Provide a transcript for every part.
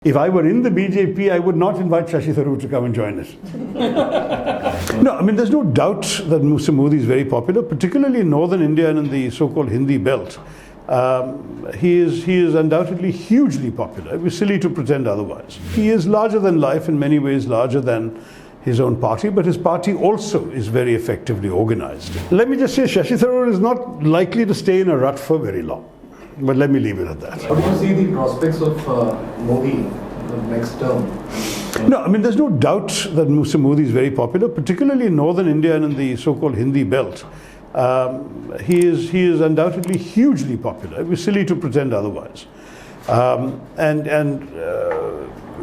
If I were in the BJP, I would not invite Shashi Tharoor to come and join us. No, I mean, there's no doubt that Mr. Modi is very popular, particularly in northern India and in the so-called Hindi belt. He is undoubtedly hugely popular. It was silly to pretend otherwise. He is larger than life, in many ways larger than his own party, but his party also is very effectively organized. Let me just say, Shashi Tharoor is not likely to stay in a rut for very long. But let me leave it at that. How do you see the prospects of Modi in the next term? No, I mean, there's no doubt that Mr. Modi is very popular, particularly in northern India and in the so-called Hindi belt. He is undoubtedly hugely popular. It was silly to pretend otherwise. You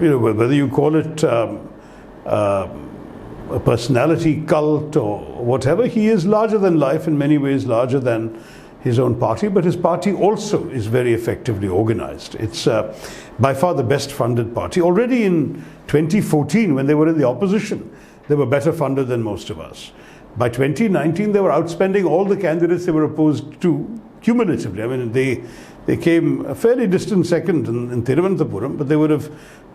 know, whether you call it a personality cult or whatever, he is larger than life, in many ways larger than his own party, but his party also is very effectively organized. It's by far the best funded party. Already in 2014, when they were in the opposition, they were better funded than most of us. By 2019, they were outspending all the candidates they were opposed to cumulatively. I mean, they came a fairly distant second in Thiruvananthapuram, but they would have,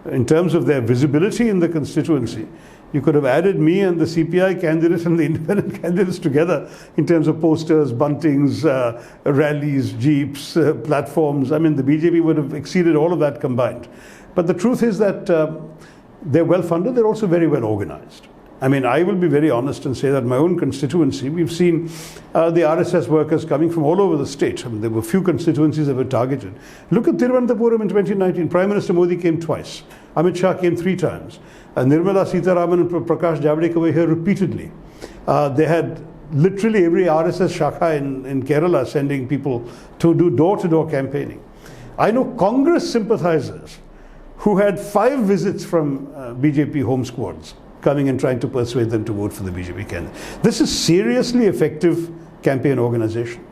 in terms of their visibility in the constituency, you could have added me and the CPI candidates and the independent candidates together in terms of posters, buntings, rallies, jeeps, platforms. I mean, the BJP would have exceeded all of that combined. But the truth is that they're well funded, they're also very well organized. I mean, I will be very honest and say that my own constituency, we've seen the RSS workers coming from all over the state. I mean, there were few constituencies that were targeted. Look at Thiruvananthapuram in 2019. Prime Minister Modi came twice. Amit Shah came 3 times. Nirmala Sitharaman and Prakash Javadekar were here repeatedly. They had literally every RSS shakha in Kerala sending people to do door-to-door campaigning. I know Congress sympathizers who had 5 visits from BJP home squads coming and trying to persuade them to vote for the BJP candidate. This is seriously effective campaign organization.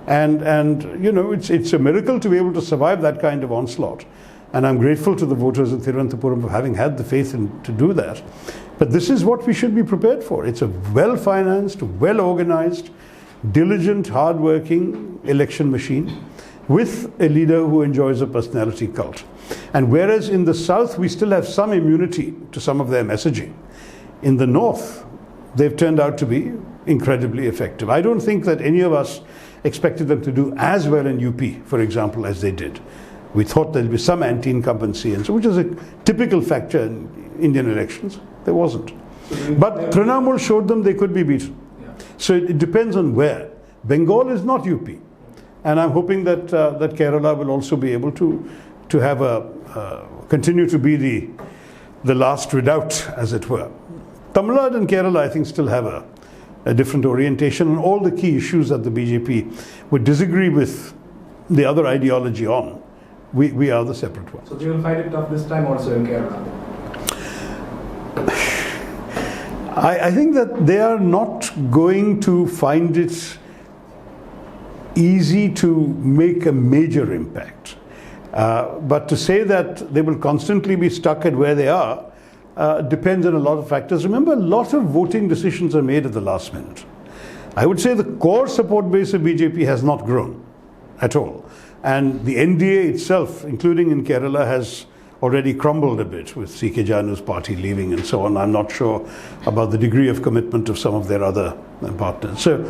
And you know, it's a miracle to be able to survive that kind of onslaught. And I'm grateful to the voters of Thiruvananthapuram for having had the faith to do that. But this is what we should be prepared for. It's a well-financed, well-organized, diligent, hard-working election machine with a leader who enjoys a personality cult. And whereas in the south we still have some immunity to some of their messaging, in the north they've turned out to be incredibly effective. I don't think that any of us expected them to do as well in UP, for example, as they did. We thought there'd be some anti-incumbency, and so, which is a typical factor in Indian elections. There wasn't. But Trinamool showed them they could be beaten. Yeah. So it depends on where. Bengal is not UP. And I'm hoping that that Kerala will also be able to have continue to be the last redoubt, as it were. Tamil Nadu and Kerala, I think, still have a different orientation on all the key issues that the BJP would disagree with the other ideology on. We are the separate ones. So they will find it tough this time also in Kerala? I think that they are not going to find it easy to make a major impact. But to say that they will constantly be stuck at where they are depends on a lot of factors. Remember, a lot of voting decisions are made at the last minute. I would say the core support base of BJP has not grown at all. And the NDA itself, including in Kerala, has already crumbled a bit with C.K. Janu's party leaving and so on. I'm not sure about the degree of commitment of some of their other partners. So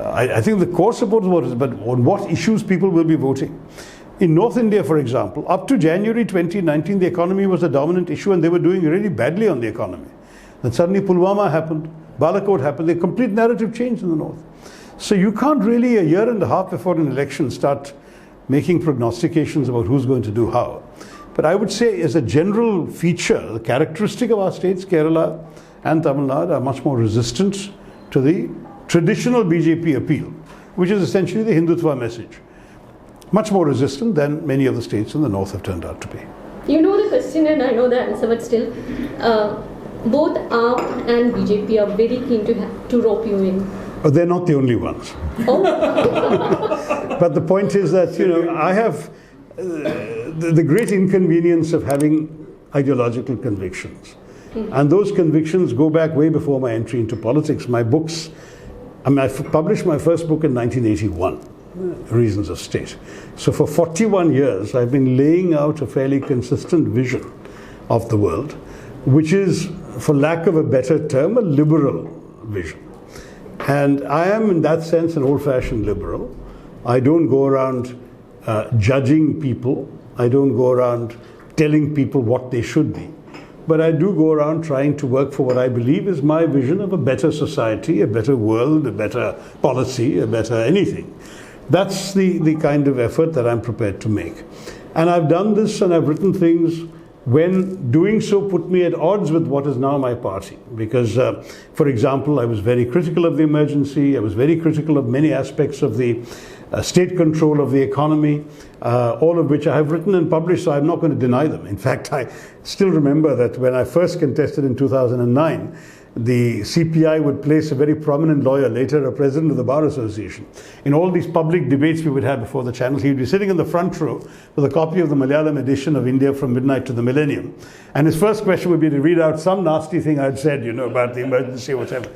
I think the core support is but on what issues people will be voting. In North India, for example, up to January 2019, the economy was a dominant issue and they were doing really badly on the economy. Then suddenly Pulwama happened, Balakot happened, the complete narrative changed in the north. So you can't really, a year and a half before an election, start making prognostications about who's going to do how. But I would say, as a general feature, the characteristic of our states, Kerala and Tamil Nadu, are much more resistant to the traditional BJP appeal, which is essentially the Hindutva message. Much more resistant than many of the states in the north have turned out to be. You know the question and I know the answer, but still, both AAP and BJP are very keen to rope you in. But they're not the only ones. Oh. But the point is that, you know, I have the great inconvenience of having ideological convictions. And those convictions go back way before my entry into politics. My books, I mean, I published my first book in 1981. reasons of state. So for 41 years, I've been laying out a fairly consistent vision of the world, which is, for lack of a better term, a liberal vision. And I am, in that sense, an old-fashioned liberal. I don't go around judging people. I don't go around telling people what they should be. But I do go around trying to work for what I believe is my vision of a better society, a better world, a better policy, a better anything. That's the kind of effort that I'm prepared to make. And I've done this and I've written things when doing so put me at odds with what is now my party. Because, for example, I was very critical of the emergency. I was very critical of many aspects of the state control of the economy, all of which I have written and published, so I'm not going to deny them. In fact, I still remember that when I first contested in 2009, the CPI would place a very prominent lawyer, later a president of the Bar Association. In all these public debates we would have before the channel, he would be sitting in the front row with a copy of the Malayalam edition of India from Midnight to the Millennium. And his first question would be to read out some nasty thing I'd said, you know, about the emergency or whatever.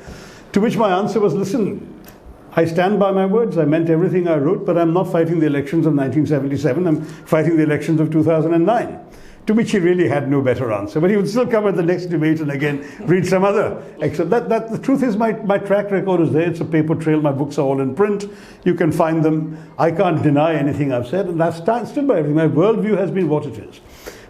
To which my answer was, listen, I stand by my words. I meant everything I wrote, but I'm not fighting the elections of 1977. I'm fighting the elections of 2009. To which he really had no better answer. But he would still come at the next debate and again read some other. Except that the truth is my track record is there. It's a paper trail. My books are all in print. You can find them. I can't deny anything I've said. And I've stood by everything. My worldview has been what it is.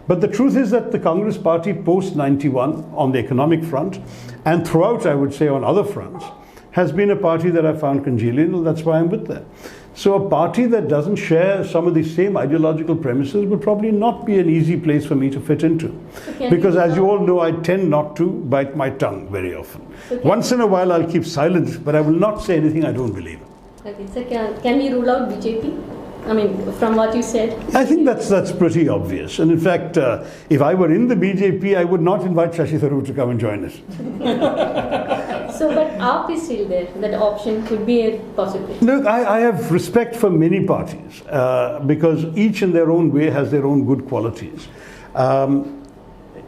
But the truth is that the Congress Party post-91 on the economic front and throughout, I would say, on other fronts, has been a party that I found congenial, and that's why I'm with them. So a party that doesn't share some of the same ideological premises would probably not be an easy place for me to fit into. Because as you all know, I tend not to bite my tongue very often. Once in a while I'll keep silent, but I will not say anything I don't believe in. Okay, so can we rule out BJP? I mean, from what you said. I think that's pretty obvious. And in fact, if I were in the BJP, I would not invite Shashi Tharoor to come and join us. So, but AAP is still there. That option could be a possibility. Look, I have respect for many parties because each in their own way has their own good qualities.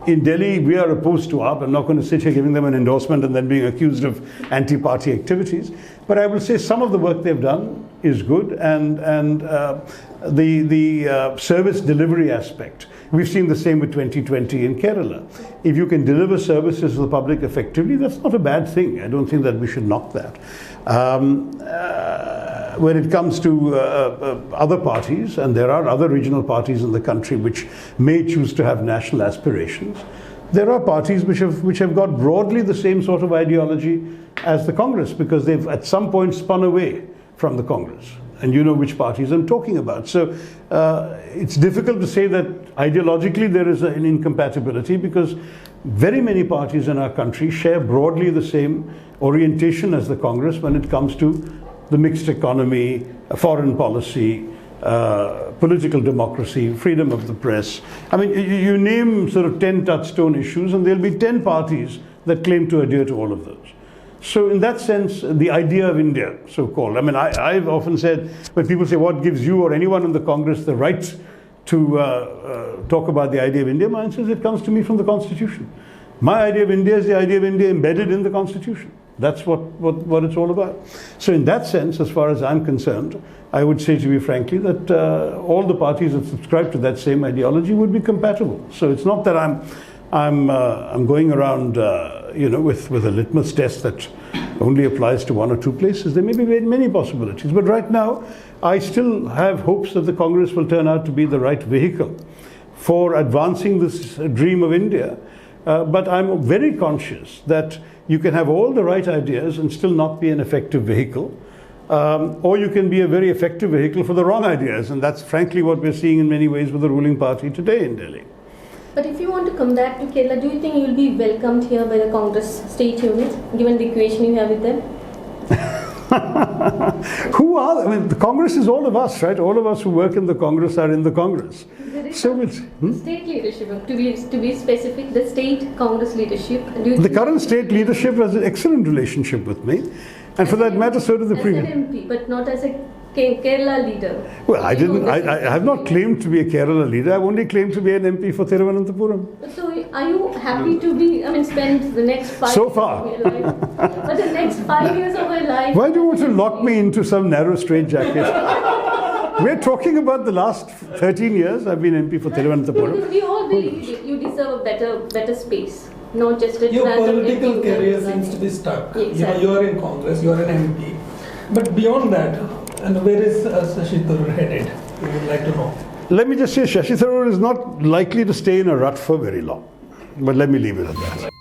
In Delhi, we are opposed to AAP. I'm not going to sit here giving them an endorsement and then being accused of anti-party activities. But I will say some of the work they've done is good, and the service delivery aspect. We've seen the same with 2020 in Kerala. If you can deliver services to the public effectively, that's not a bad thing. I don't think that we should knock that. When it comes to other parties, and there are other regional parties in the country which may choose to have national aspirations, there are parties which have got broadly the same sort of ideology as the Congress, because they've at some point spun away from the Congress. And you know which parties I'm talking about. So it's difficult to say that ideologically there is an incompatibility, because very many parties in our country share broadly the same orientation as the Congress when it comes to the mixed economy, foreign policy, political democracy, freedom of the press. I mean, you name sort of 10 touchstone issues and there'll be 10 parties that claim to adhere to all of those. So in that sense, the idea of India, so-called, I mean, I've often said, when people say, what gives you or anyone in the Congress the right to talk about the idea of India, my answer is it comes to me from the Constitution. My idea of India is the idea of India embedded in the Constitution. That's what it's all about. So in that sense, as far as I'm concerned, I would say to you frankly that all the parties that subscribe to that same ideology would be compatible. So it's not that I'm going around with a litmus test that only applies to one or two places. There may be many possibilities. But right now, I still have hopes that the Congress will turn out to be the right vehicle for advancing this dream of India. But I'm very conscious that you can have all the right ideas and still not be an effective vehicle. Or you can be a very effective vehicle for the wrong ideas. And that's frankly what we're seeing in many ways with the ruling party today in Delhi. But if you want to come back to Kerala, do you think you will be welcomed here by the Congress state unit, given the equation you have with them? Who are they? I mean, the Congress is all of us, right? All of us who work in the Congress are in the Congress. So it's state leadership, to be specific, the state Congress leadership. The current state leadership has an excellent relationship with me, and for that matter, so do the previous. As an MP, but not as a Kerala leader. Well, I didn't. I have not claimed to be a Kerala leader. I've only claimed to be an MP for Thiruvananthapuram. So, are you happy to be? I mean, spend the next 5 So years far. of your life, but the next 5 years of your life. Why do you want to lock me into some narrow straitjacket? We're talking about the last 13 years. I've been MP for Thiruvananthapuram. Because we all believe you deserve a better space, not just a Your random political MP career who seems to be stuck. Exactly. You are in Congress, you are an MP. But beyond that, and where is Shashi Tharoor headed? We would like to know. Let me just say, Shashi Tharoor is not likely to stay in a rut for very long. But let me leave it at that.